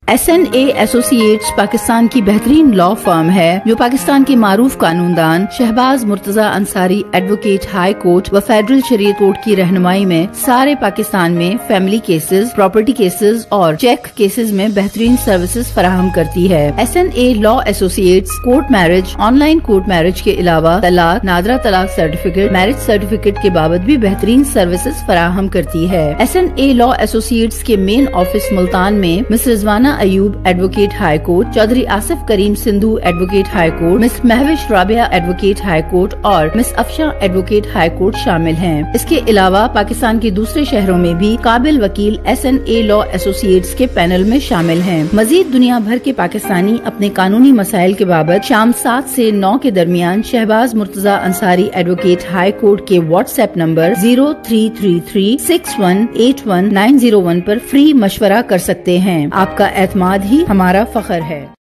SNA associates Pakistan की बेहतरीन law firm है जो पाकिस्तान के मारूफ कानूनदान Shahbaz Murtaza Ansari advocate high court व फेडरल शरीयत कोर्ट की रहनुमाई में सारे पाकिस्तान में फैमिली केसेस, प्रॉपर्टी केसेस और चेक केसेस में बेहतरीन सर्विसेज फराहम करती है। SNA law associates court marriage, online court marriage के अलावा तलाक, नादरा तलाक सर्टिफिकेट, मैरिज सर्टिफिकेट के बाबत भी बेहतरीन सर्विसेज फराहम करती है। SNA लॉ एसोसिएट्स के मेन ऑफिस मुल्तान में miss Rizwana Ayub advocate high court, Chaudhry Asif Karim Sindhu advocate high court, miss Mahwish Rabia advocate high court और miss Afsha advocate high court शामिल हैं। इसके अलावा पाकिस्तान के दूसरे शहरों में भी काबिल वकील SNA लॉ एसोसिएट्स के पैनल में शामिल हैं। मजीद दुनिया भर के पाकिस्तानी अपने कानूनी मसाइल के बाबत शाम 7 से 9 के दरमियान Shahbaz Murtaza Ansari advocate high court के WhatsApp नंबर 0333618191 पर फ्री मशवरा कर सकते हैं। आपका एतमाद ही हमारा फख्र है।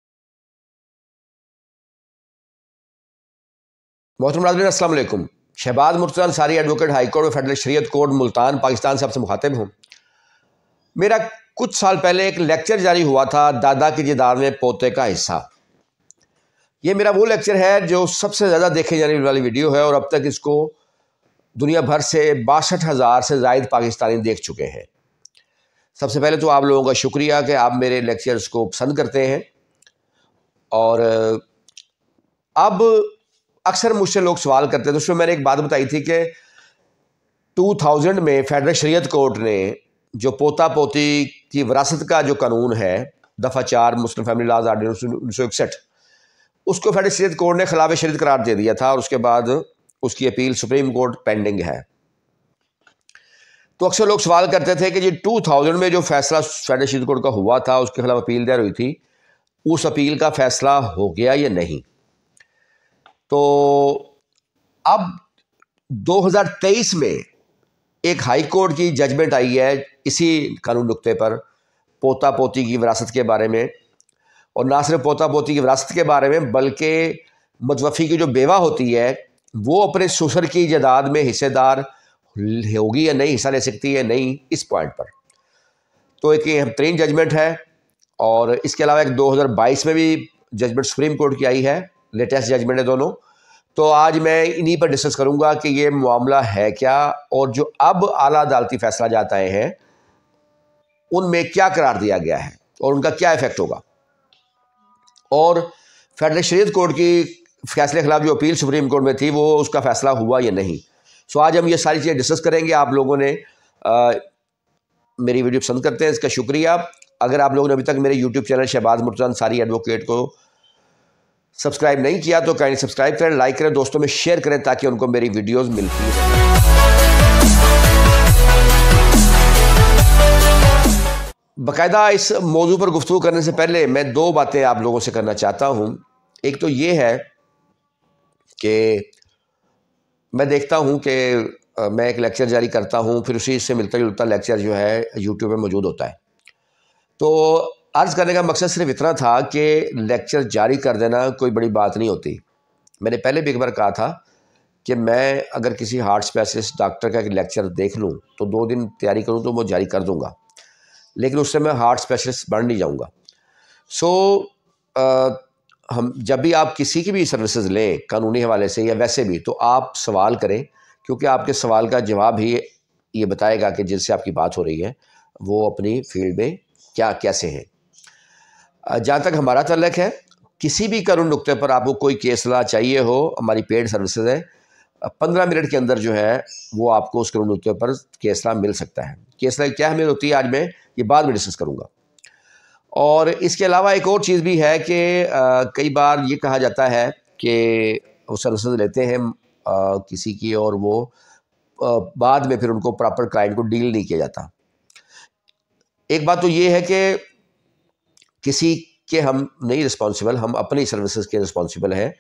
मोहतरम नाज़रीन, अस्सलाम वालेकुम। Shahbaz Murtaza Ansari advocate high court व फेडरल शरीयत कोर्ट मुल्तान पाकिस्तान से आपसे मुखातिब हूँ। मेरा कुछ साल पहले एक लेक्चर जारी हुआ था, दादा की जायदाद में पोते का हिस्सा। ये मेरा वो लेक्चर है जो सबसे ज़्यादा देखे जाने वाली वीडियो है और अब तक इसको दुनिया भर से 62,000 से ज़ायद पाकिस्तानी देख चुके हैं। सबसे पहले तो आप लोगों का शुक्रिया कि आप मेरे लेक्चर्स को पसंद करते हैं। और अब अक्सर मुझसे लोग सवाल करते हैं, तो उसमें मैंने एक बात बताई थी कि 2000 में फेडरल शरीयत कोर्ट ने जो पोता पोती की विरासत का जो कानून है, दफ़ा 4 मुस्लिम फैमिली लॉज ऑर्डिनेंस 1961, उसको फेडरल शरीयत कोर्ट ने खिलाफ शरीयत करार दे दिया था और उसके बाद उसकी अपील सुप्रीम कोर्ट पेंडिंग है। तो अक्सर लोग सवाल करते थे कि जी 2000 में जो फैसला फेडरल शरीयत कोर्ट का हुआ था, उसके खिलाफ अपील दायर हुई थी, उस अपील का फैसला हो गया या नहीं। तो अब 2023 में एक हाई कोर्ट की जजमेंट आई है इसी कानून नुक्ते पर, पोता पोती की विरासत के बारे में। और ना सिर्फ पोता पोती की विरासत के बारे में बल्कि मुतवफ़ी की जो बेवा होती है वो अपने ससुर की जायदाद में हिस्सेदार होगी या नहीं, हिस्सा ले सकती है नहीं, इस पॉइंट पर। तो एक ये बेहतरीन जजमेंट है। और इसके अलावा एक 2022 में भी जजमेंट सुप्रीम कोर्ट की आई है, लेटेस्ट जजमेंट है दोनों। तो आज मैं इन्हीं पर डिस्कस करूंगा कि ये मामला है क्या और जो अब आला अदालती फैसला जाता है उनमें क्या करार दिया गया है और उनका क्या इफेक्ट होगा, और फेडरल शरीयत कोर्ट की फैसले के खिलाफ जो अपील सुप्रीम कोर्ट में थी वो उसका फैसला हुआ या नहीं। सो आज हम ये सारी चीज़ें डिस्कस करेंगे। आप लोगों ने मेरी वीडियो पसंद करते हैं, इसका शुक्रिया। अगर आप लोगों ने अभी तक मेरे YouTube channel Shahbaz Murtaza Ansari advocate को सब्सक्राइब नहीं किया तो काइंडली सब्सक्राइब करें, लाइक करें, दोस्तों में शेयर करें ताकि उनको मेरी वीडियोस मिलती रहें। बाकायदा इस मौजू पर गुफ्तगू करने से पहले मैं 2 बातें आप लोगों से करना चाहता हूँ। एक तो ये है कि मैं देखता हूँ कि मैं एक लेक्चर जारी करता हूँ, फिर उसी से मिलता जुलता लेक्चर जो है यूट्यूब पे मौजूद होता है। तो अर्ज़ करने का मकसद सिर्फ इतना था कि लेक्चर जारी कर देना कोई बड़ी बात नहीं होती। मैंने पहले भी एक बार कहा था कि मैं अगर किसी हार्ट स्पेशलिस्ट डॉक्टर का एक लेक्चर देख लूँ तो 2 दिन तैयारी करूँ तो वो जारी कर दूँगा, लेकिन उससे मैं हार्ट स्पेशलिस्ट बन नहीं जाऊँगा। हम जब भी आप किसी की भी सर्विसेज लें कानूनी हवाले से या वैसे भी, तो आप सवाल करें, क्योंकि आपके सवाल का जवाब ही ये बताएगा कि जिनसे आपकी बात हो रही है वो अपनी फील्ड में क्या कैसे हैं। जहाँ तक हमारा तल्लक है, किसी भी कानून नुक्ते पर आपको कोई केसला चाहिए हो, हमारी पेड सर्विसेज है। 15 मिनट के अंदर जो है वो आपको उस कानून नुक्ते पर केसला मिल सकता है। केसला क्या हमें होती है आज मैं ये बाद में डिस्कस करूँगा। और इसके अलावा एक और चीज़ भी है कि कई बार ये कहा जाता है कि वो सर्विसेज लेते हैं किसी की और वो बाद में फिर उनको प्रॉपर क्लाइंट को डील नहीं किया जाता। एक बात तो ये है कि किसी के हम नहीं रिस्पॉन्सिबल, हम अपनी सर्विसेज के रिस्पॉन्सिबल हैं।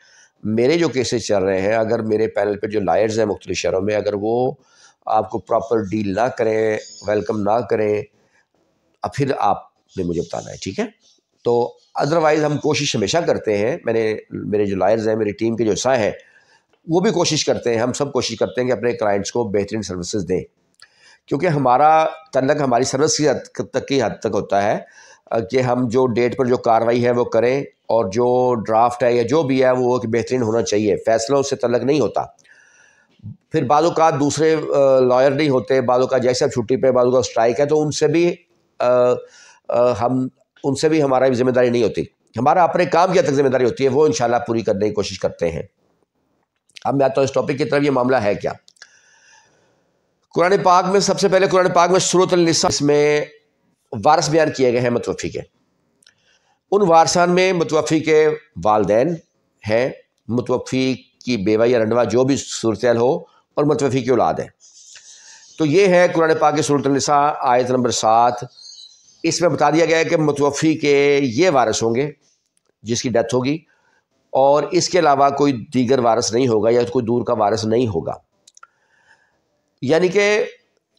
मेरे जो केसेस चल रहे हैं, अगर मेरे पैनल पे जो लायर्स हैं मुख्तलिफ शहरों में, अगर वो आपको प्रॉपर डील ना करें, वेलकम ना करें, फिर आपने मुझे बताना है, ठीक है। तो अदरवाइज़ हम कोशिश हमेशा करते हैं, मेरे जो लायर्स हैं, मेरी टीम के जो हिस्सा हैं, वो भी कोशिश करते हैं, हम सब कोशिश करते हैं कि अपने क्लाइंट्स को बेहतरीन सर्विसेज दें, क्योंकि हमारा तल्लक हमारी सर्विस की हद तक होता है। کہ ہم جو ڈیٹ پر جو کارروائی ہے وہ کریں، اور جو ڈرافٹ ہے یا جو بھی ہے وہ کہ بہترین ہونا چاہیے، فیصلوں سے تعلق نہیں ہوتا۔ پھر بعض اوقات دوسرے لائر نہیں ہوتے، بعض اوقات جیسے اب چھٹی پہ، بعض اوقات اسٹرائک ہے، تو ان سے بھی ہمارا ذمہ داری نہیں ہوتی، ہمارا اپنے کام کی حد تک ذمہ داری ہوتی ہے، وہ انشاءاللہ پوری کرنے کی کوشش کرتے ہیں۔ اب میں آتا ہوں اس ٹاپک کی طرف، یہ معاملہ ہے کیا؟ قرآن پاک میں سب سے پہلے قرآن پاک میں سورۃ النساء، اس میں وارث بیان کیے گئے ہیں متوفی کے۔ ان وارثان میں متوفی کے والدین ہیں، متوفی کی بیوہ یا رنڈوا جو بھی صورتحال ہو، اور متوفی کی اولاد ہے۔ تو یہ ہے قرآن پاک کی سورۃ النساء آیت نمبر 7۔ اس میں بتا دیا گیا ہے کہ متوفی کے یہ وارث ہوں گے جس کی ڈیتھ ہوگی، اور اس کے علاوہ کوئی دیگر وارث نہیں ہوگا یا کوئی دور کا وارث نہیں ہوگا۔ یعنی کہ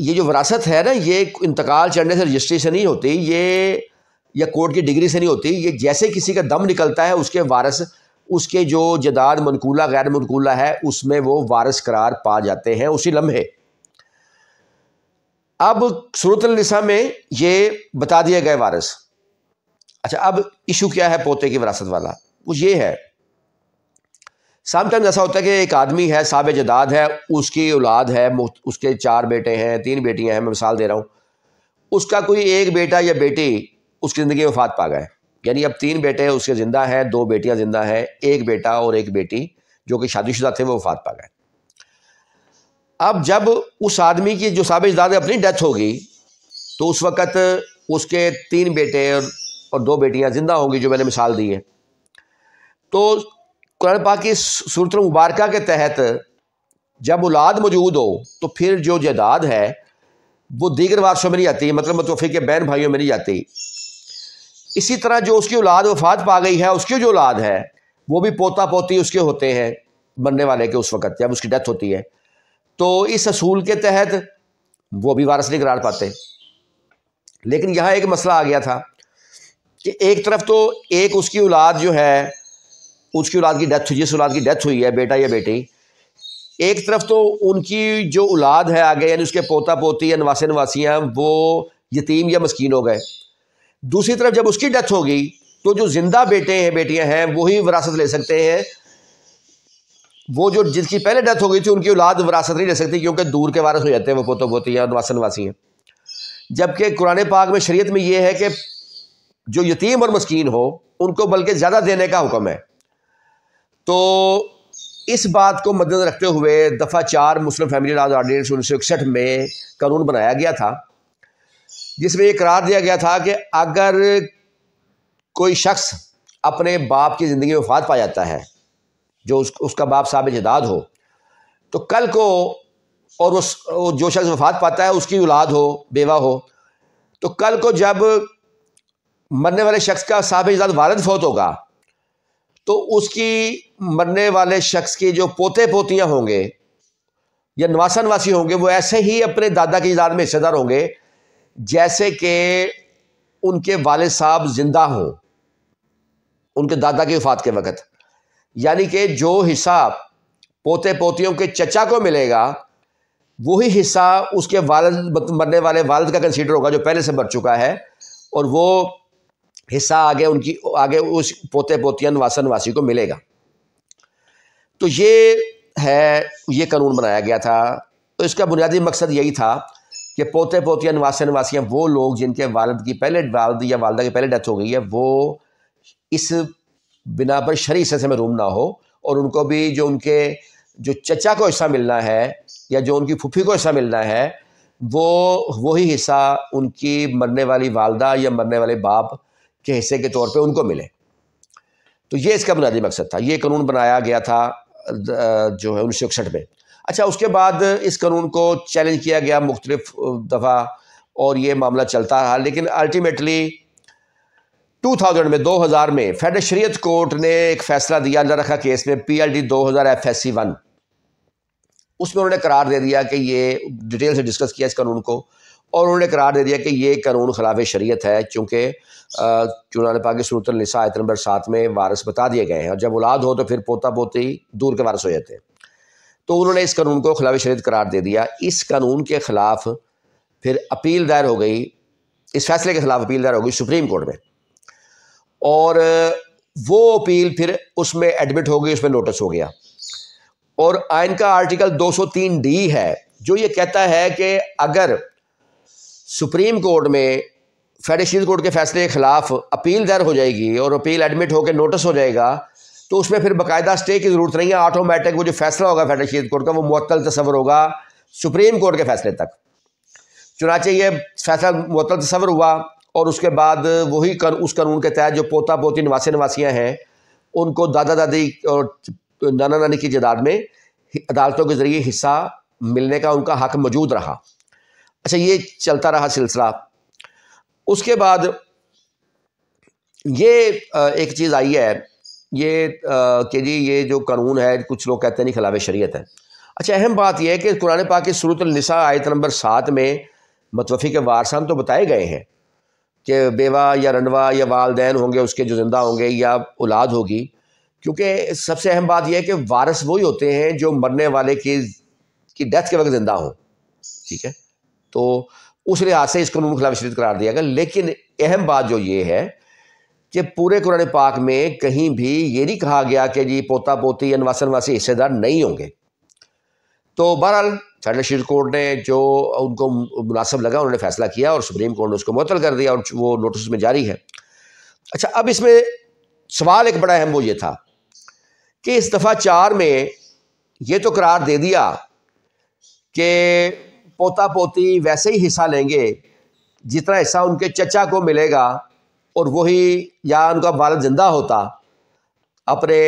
یہ جو وراثت ہے نا، یہ انتقال چڑھنے سے، رجسٹری سے نہیں ہوتی، یہ یا کورٹ کی ڈگری سے نہیں ہوتی، یہ جیسے کسی کا دم نکلتا ہے اس کے وارث، اس کے جو جداد منقولہ غیر منقولہ ہے اس میں وہ وارث قرار پا جاتے ہیں اسی لمحے۔ اب سورۃ النساء میں یہ بتا دیا گیا وارث۔ اچھا، اب ایشو کیا ہے پوتے کی وراثت والا؟ وہ یہ ہے، سام ٹائم ایسا ہوتا ہے کہ ایک آدمی ہے، صاحب جداد ہے، اس کی اولاد ہے، اس کے 4 بیٹے ہیں، 3 بیٹیاں ہیں، میں مثال دے رہا ہوں، اس کا کوئی ایک بیٹا یا بیٹی اس کی زندگی میں وفات پا گئے، یعنی اب 3 بیٹے اس کے زندہ ہیں، 2 بیٹیاں زندہ ہیں، ایک بیٹا اور ایک بیٹی جو کہ شادی شدہ تھے وہ وفات پا گئے۔ اب جب اس آدمی کی جو صاحب جداد ہے اپنی ڈیتھ ہوگی، تو اس وقت اس کے 3 بیٹے اور 2 بیٹیاں زندہ ہوں گی جو میں نے مثال دی ہے۔ تو قرآن پاک کی سورۃ المبارکہ کے تحت جب اولاد موجود ہو تو پھر جو جائیداد ہے وہ دیگر وارثوں میں نہیں آتی، مطلب متوفی کے بہن بھائیوں میں نہیں جاتی۔ اسی طرح جو اس کی اولاد وفات پا گئی ہے، اس کی جو اولاد ہے وہ بھی پوتا پوتی اس کے ہوتے ہیں مرنے والے کے، اس وقت جب اس کی ڈیتھ ہوتی ہے، تو اس اصول کے تحت وہ بھی وارث نہیں قرار پاتے۔ لیکن یہاں ایک مسئلہ آ گیا تھا کہ ایک طرف تو ایک اس کی اولاد جو ہے، اس کی اولاد کی ڈیتھ ہوئی، جس اولاد کی ڈیتھ ہوئی ہے، بیٹا یا بیٹی، ایک طرف تو ان کی جو اولاد ہے آگے، یعنی اس کے پوتا پوتی یا نواسے نواسیاں، وہ یتیم یا مسکین ہو گئے۔ دوسری طرف جب اس کی ڈیتھ ہوگی تو جو زندہ بیٹے ہیں بیٹیاں ہیں وہی وراثت لے سکتے ہیں، وہ جو جس کی پہلے ڈیتھ ہو گئی تھی ان کی اولاد وراثت نہیں لے سکتی، کیونکہ دور کے وارث ہو جاتے ہیں، وہ پوتا پوتی یا نواسے نواسی ہیں۔ جبکہ قرآن پاک میں، شریعت میں یہ ہے کہ جو یتیم اور مسکین ہو ان کو بلکہ زیادہ دینے کا حکم ہے۔ تو اس بات کو مد نظر رکھتے ہوئے دفعہ 4 مسلم فیملی لاز آرڈیننس 1961 میں قانون بنایا گیا تھا، جس میں یہ قرار دیا گیا تھا کہ اگر کوئی شخص اپنے باپ کی زندگی میں وفات پا جاتا ہے، جو اس کا باپ صاحب جداد ہو، تو کل کو، اور وہ جو شخص وفات پاتا ہے اس کی اولاد ہو، بیوہ ہو، تو کل کو جب مرنے والے شخص کا صاحب جداد والد فوت ہوگا تو اس کی مرنے والے شخص کی جو پوتے پوتیاں ہوں گے یا نواسا نواسی ہوں گے، وہ ایسے ہی اپنے دادا کی جداد میں حصے دار ہوں گے جیسے کہ ان کے والد صاحب زندہ ہوں ان کے دادا کی وفات کے وقت۔ یعنی کہ جو حصہ پوتے پوتیوں کے چچا کو ملے گا وہی حصہ اس کے والد، مرنے والے والد کا کنسیڈر ہوگا جو پہلے سے مر چکا ہے، اور وہ حصہ آگے اس پوتے پوتیاں نواسا نواسی کو ملے گا۔ تو یہ قانون بنایا گیا تھا۔ تو اس کا بنیادی مقصد یہی تھا کہ پوتے پوتیاں نواسے نواسیاں، وہ لوگ جن کے والد یا والدہ کی پہلے ڈیتھ ہو گئی ہے، وہ اس بنا پر شرعی حصے سے محروم نہ ہو، اور ان کو بھی جو ان کے جو چچا کو حصہ ملنا ہے یا جو ان کی پھوپھی کو حصہ ملنا ہے، وہی حصہ ان کی مرنے والی والدہ یا مرنے والے باپ کے حصے کے طور پہ ان کو ملے۔ تو یہ اس کا بنیادی مقصد تھا۔ یہ قانون بنایا گیا تھا جو ہے 1961 میں۔ اچھا، اس کے بعد اس قانون کو چیلنج کیا گیا مختلف دفعہ اور یہ معاملہ چلتا رہا، لیکن الٹیمیٹلی 2000 میں فیڈرل شریعت کورٹ نے ایک فیصلہ دیا اللہ رکھا کیس میں PLD 2000 FSC 1۔ اس میں انہوں نے قرار دے دیا کہ یہ ڈیٹیل سے ڈسکس کیا اس قانون کو، اور انہوں نے قرار دے دیا کہ یہ قانون خلاف شریعت ہے، چونکہ قرآن پاک کی سورۃ النساء آیت نمبر 7 میں وارث بتا دیے گئے ہیں، اور جب اولاد ہو تو پھر پوتا پوتی دور کے وارث ہو جاتے ہیں۔ تو انہوں نے اس قانون کو خلاف شریعت قرار دے دیا۔ اس قانون کے خلاف پھر اپیل دائر ہو گئی इस फैसले के खिलाफ अपील दायर होगी सुप्रीम कोर्ट में, और वो अपील फिर उसमें एडमिट हो गई, उसमें नोटिस हो गया। और आइन का आर्टिकल 203D है जो ये कहता है कि अगर सुप्रीम कोर्ट में फेडरल शरीयत कोर्ट के फैसले के खिलाफ अपील दायर हो जाएगी और अपील एडमिट होकर नोटिस हो जाएगा, तो उसमें फिर बाकायदा स्टे की ज़रूरत नहीं है, ऑटोमेटिक वो जो फैसला होगा फेडरल शरीयत कोर्ट का वो मुअत्तल तस्वर होगा सुप्रीम कोर्ट के फैसले तक। चुनांचे ये फैसला मुअत्तल तस्वर हुआ और उसके बाद वही उस कानून के तहत जो पोता पोती नवासे नवासियाँ हैं उनको दादा दादी और नाना नानी की जायदाद में अदालतों के ज़रिए हिस्सा मिलने का उनका हक मौजूद रहा। अच्छा, ये चलता रहा सिलसिला। उसके बाद ये एक चीज़ आई है ये कि जी ये जो कानून है कुछ लोग कहते नहीं खिलाफ शरीयत है। अच्छा, अहम बात यह है कि कुरान पाक की सूरत अल-निसा आयत नंबर 7 में मतवफ़ी के वारसान तो बताए गए हैं कि बेवा या रंडवा या वालदैन होंगे उसके जो ज़िंदा होंगे या औलाद होगी, क्योंकि सबसे अहम बात यह है कि वारिस वही होते हैं जो मरने वाले की डेथ के वक्त ज़िंदा हों। ठीक है, तो उस लिहाज से इस कानून को खिलाफ शरीयत करार दिया गया। लेकिन अहम बात जो ये है कि पूरे कुरान पाक में कहीं भी ये नहीं कहा गया कि जी पोता पोती या नवासा नवासी हिस्सेदार नहीं होंगे। तो बहरहाल फेडरल शरीयत कोर्ट ने जो उनको मुनासिब लगा उन्होंने फैसला किया और सुप्रीम कोर्ट ने उसको मुअत्तल कर दिया और वो नोटिस में जारी है। अच्छा, अब इसमें सवाल एक बड़ा अहम वो ये था कि इस दफ़ा 4 में ये तो करार दे दिया कि पोता पोती वैसे ही हिस्सा लेंगे जितना हिस्सा उनके चचा को मिलेगा, और वही या उनका वालिद ज़िंदा होता अपने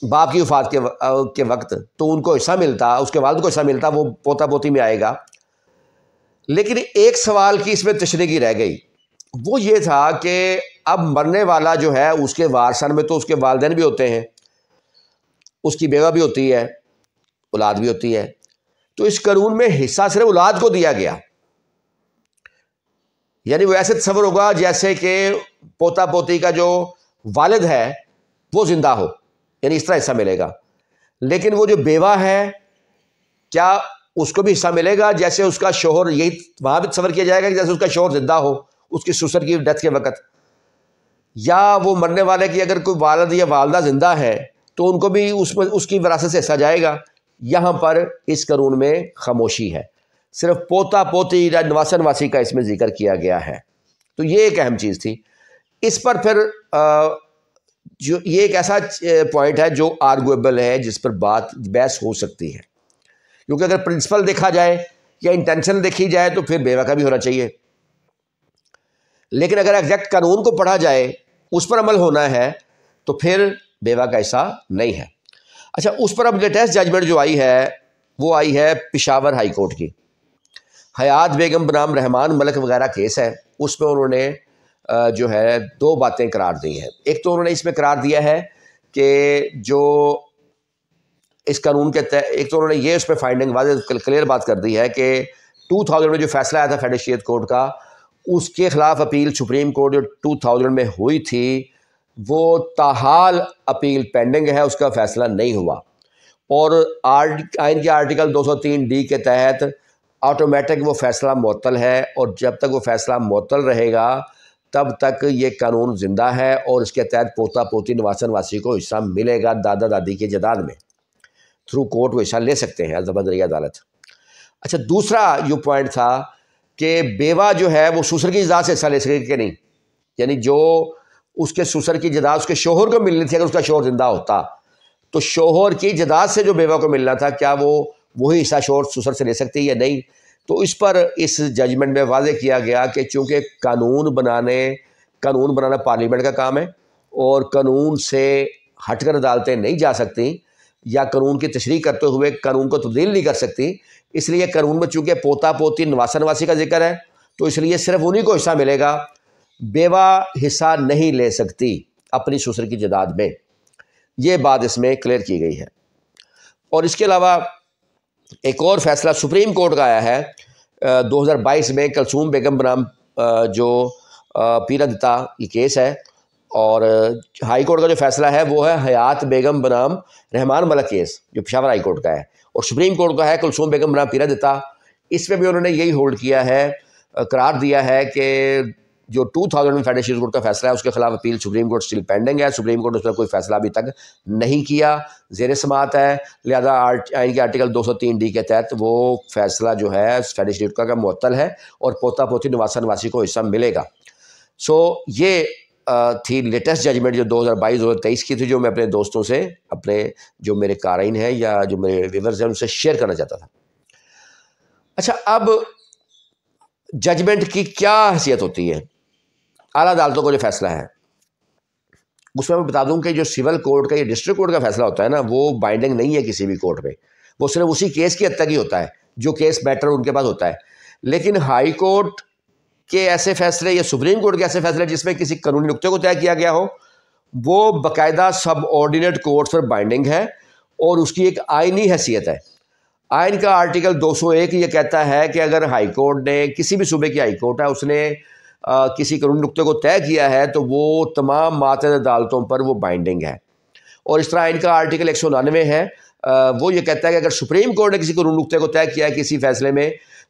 बाप की वफ़ात के वक्त तो उनको हिस्सा मिलता, उसके वालिद को हिस्सा मिलता, वो पोता पोती में आएगा। लेकिन एक सवाल की इसमें तशरीह रह गई, वो ये था कि अब मरने वाला जो है उसके वारसान में तो उसके वालिदैन भी होते हैं, उसकी बेवा भी होती है, औलाद भी होती है, तो इस कानून में हिस्सा सिर्फ औलाद को दिया गया। यानी वो ऐसे तस्वर होगा जैसे कि पोता पोती का जो वालिद है वो ज़िंदा हो, यानी इस तरह हिस्सा मिलेगा। लेकिन वो जो बेवा है क्या उसको भी हिस्सा मिलेगा जैसे उसका शोहर, यही वहाँ भी तस्वर किया जाएगा कि जैसे उसका शोहर ज़िंदा हो उसकी ससुर की डेथ के वक़्त, या वो मरने वाले की अगर कोई वालिद या वालदा ज़िंदा है तो उनको भी उसमें उसकी विरासत से हिस्सा जाएगा। यहाँ पर इस कानून में खामोशी है, सिर्फ पोता पोती या नवासा नवासी का इसमें जिक्र किया गया है। तो ये एक अहम चीज़ थी। इस पर फिर जो ये एक ऐसा पॉइंट है जो आर्गुएबल है, जिस पर बहस हो सकती है, क्योंकि अगर प्रिंसिपल देखा जाए या इंटेंशन देखी जाए तो फिर बेवा का भी होना चाहिए। लेकिन अगर एग्जैक्ट कानून को पढ़ा जाए, उस पर अमल होना है, तो फिर बेवा का हिस्सा नहीं है। अच्छा, उस पर अब लेटेस्ट जजमेंट जो आई है वो आई है पेशावर हाई कोर्ट की। हयात बेगम बनाम रहमान मलिक वगैरह केस है, उसमें उन्होंने जो है 2 बातें करार दी हैं। एक तो उन्होंने इसमें करार दिया है कि जो इस कानून के तहत, एक तो उन्होंने ये उस पर फाइंडिंग वाज़ेह क्लियर बात कर दी है कि 2000 में जो फैसला आया था फेडरल शरीयत कोर्ट का, उसके खिलाफ अपील सुप्रीम कोर्ट जो 2000 में हुई थी वो ताहाल अपील पेंडिंग है, उसका फैसला नहीं हुआ। और आइन के आर्टिकल 203D के तहत ऑटोमेटिक वो फ़ैसला मुअत्तल है, और जब तक वो फ़ैसला मुअत्तल रहेगा तब तक ये कानून ज़िंदा है और इसके तहत पोता पोती नवासा नवासी को हिस्सा मिलेगा दादा दादी के जायदाद में। थ्रू कोर्ट वो हिस्सा ले सकते हैं ज़बरदरी अदालत। अच्छा, दूसरा जो पॉइंट था कि बेवा जो है वो ससुर की जायदाद से हिस्सा ले सकेगी कि नहीं, यानी जो उसके ससुर की जायदाद उसके शोहर को मिलनी थी, अगर उसका शोहर ज़िंदा होता तो शोहर की जायदाद से जो बेवा को मिलना था क्या वो वही हिस्सा शोहर ससुर से ले सकती है या नहीं। तो इस पर इस जजमेंट में वाज़ेह किया गया कि चूँकि कानून बनाना पार्लियामेंट का काम है और कानून से हटकर अदालतें नहीं जा सकती या कानून की तशरीह करते हुए कानून को तब्दील नहीं कर सकती, इसलिए कानून में चूँकि पोता पोती नवासा नवासी का जिक्र है तो इसलिए सिर्फ उन्हीं को हिस्सा मिलेगा, बेवा हिस्सा नहीं ले सकती अपनी ससुर की जायदाद में। ये बात इसमें क्लियर की गई है। और इसके अलावा एक और फैसला सुप्रीम कोर्ट का आया है 2022 में, कुलसूम बेगम बनाम जो पीरदता ये केस है, और हाई कोर्ट का जो फैसला है वो है हयात बेगम बनाम रहमान मलिक केस जो पेशावर हाई कोर्ट का है, और सुप्रीम कोर्ट का है कुलसूम बेगम बनाम पीरदता। इसमें भी उन्होंने यही होल्ड किया है قرار دیا ہے کہ جو 2000 میں فیڈرل شریعت کورٹ کا فیصلہ ہے اس کے خلاف appeal supreme court still pending ہے. سپریم کورٹ نے اس پر کوئی فیصلہ ابھی تک نہیں کیا, زیر سماعت ہے, لہذا آئین کے آرٹیکل 203D کے تحت وہ فیصلہ جو ہے فیڈرل شریعت کورٹ کا معطل ہے اور پوتا پوتی نواسا نواسی کو حصہ ملے گا. یہ تھی لیٹسٹ ججمنٹ جو 2022-2023 کی تھی, جو میں اپنے دوستوں سے, اپنے جو میرے قارئین ہیں یا جو میرے ویورز ہیں ان سے شیئر کرنا چاہتا تھا. اچھا, اب ججمنٹ کی کیا حیثیت ہوتی ہے؟ اعلیٰ عدالتوں کا جو فیصلہ ہے اس میں بتا دوں کہ جو سول کورٹ کا یا ڈسٹرکٹ کورٹ کا فیصلہ ہوتا ہے نا, وہ بائنڈنگ نہیں ہے کسی بھی کورٹ میں, وہ صرف اسی کیس کی حد تک ہی ہوتا ہے جو کیس میٹر ان کے پاس ہوتا ہے. لیکن ہائی کورٹ کے ایسے فیصلے یا سپریم کورٹ کے ایسے فیصلے جس میں کسی قانونی نقطے کو طے کیا گیا ہو, وہ باقاعدہ سب آرڈینیٹ کورٹ پر بائنڈنگ ہے اور اس کی ایک آئینی حیثیت ہے. آئین کا آرٹیکل 201 یہ کہتا ہے کہ اگر ہائی کورٹ نے, کسی بھی صوبے کی ہائی کورٹ ہے, اس نے کسی قانونی نقطے کو طے کیا ہے تو وہ تمام ماتحت عدالتوں پر وہ بائنڈنگ ہے. اور اس طرح آئین کا آرٹیکل 199 ہے, وہ یہ کہتا ہے کہ اگر سپریم کورٹ نے کسی قانونی نقطے کو طے کیا ہے کسی فیصلے میں,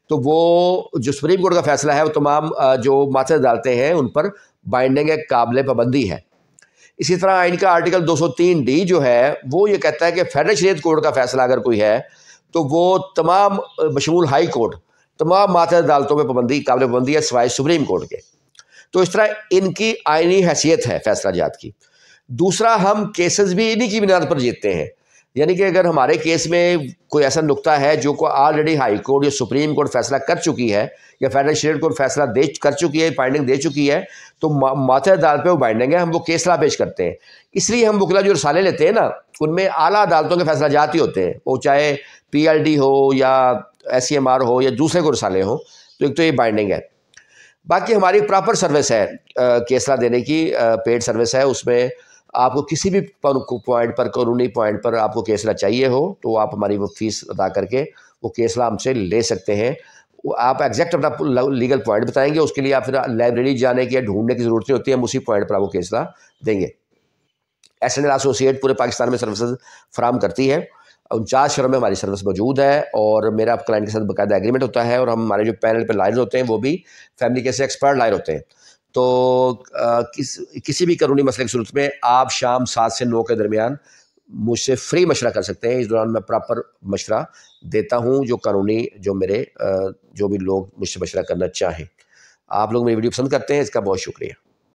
تو وہ جو سپریم کورٹ کا فیصلہ ہے وہ تمام جو ماتحت عدالتیں ہیں ان پر بائنڈنگ ہے, قابل پابندی ہے. اسی طرح آئین کا آرٹیکل 203D جو ہے وہ یہ کہتا ہے کہ فیڈرل شریعت کورٹ کا فیصلہ اگر کوئی ہے تو وہ تمام بشمول ہائی کورٹ تمام ماتحت عدالتوں پہ پابندی, قابل پابندی ہے سوائے سپریم کورٹ کے. تو اس طرح ان کی آئینی حیثیت ہے فیصلہ جات کی. دوسرا, ہم کیسز بھی انہی کی بنیاد پر جیتتے ہیں, یعنی کہ اگر ہمارے کیس میں کوئی ایسا نقطہ ہے جو کو آلریڈی ہائی کورٹ یا سپریم کورٹ فیصلہ کر چکی ہے یا فیڈرل شریعت کورٹ فیصلہ کر چکی ہے, بائنڈنگ دے چکی ہے, تو ماتحت عدالت پہ وہ بائنڈنگ ہے, ہم وہ کیس لا پیش کرتے ہیں. اس لیے ہم وکلا جو رسالے لیتے ہیں نا, ان میں اعلیٰ عدالتوں کے فیصلہ جات ہی ہوتے ہیں, وہ چاہے PLD ہو یا SCMR ہو یا دوسرے کو رسالے ہوں, تو ایک تو یہ بائنڈنگ ہے. باقی ہماری پراپر سروس ہے کیس لا دینے کی, پیڈ سروس ہے. اس میں آپ کو کسی بھی پوائنٹ پر, قانونی پوائنٹ پر آپ کو کیس لا چاہیے ہو تو آپ ہماری وہ فیس ادا کر کے وہ کیس لا ہم سے لے سکتے ہیں. آپ ایگزیکٹ اپنا لیگل پوائنٹ بتائیں گے, اس کے لیے آپ پھر لائبریری جانے کی یا ڈھونڈنے کی ضرورت نہیں ہوتی ہے, ہم اسی پوائنٹ پر آپ کو کیس لا دیں گے. SNL ایسوسیٹ پورے پاکستان میں سروسز فراہم کرتی ہے, 49 شہروں میں ہماری سروس موجود ہے, اور میرا کلائنٹ کے ساتھ باقاعدہ ایگریمنٹ ہوتا ہے, اور ہمارے جو پینل پہ لائر ہوتے ہیں وہ بھی فیملی کیس ایکسپرٹ لائر ہوتے ہیں. تو کسی بھی قانونی مسئلے کی صورت میں آپ شام 7 سے 9 کے درمیان مجھ سے فری مشورہ کر سکتے ہیں. اس دوران میں پراپر مشورہ دیتا ہوں جو قانونی, جو بھی لوگ مجھ سے مشورہ کرنا چاہیں. آپ لوگ میری ویڈیو پسند کرتے ہیں, اس کا بہت شکریہ.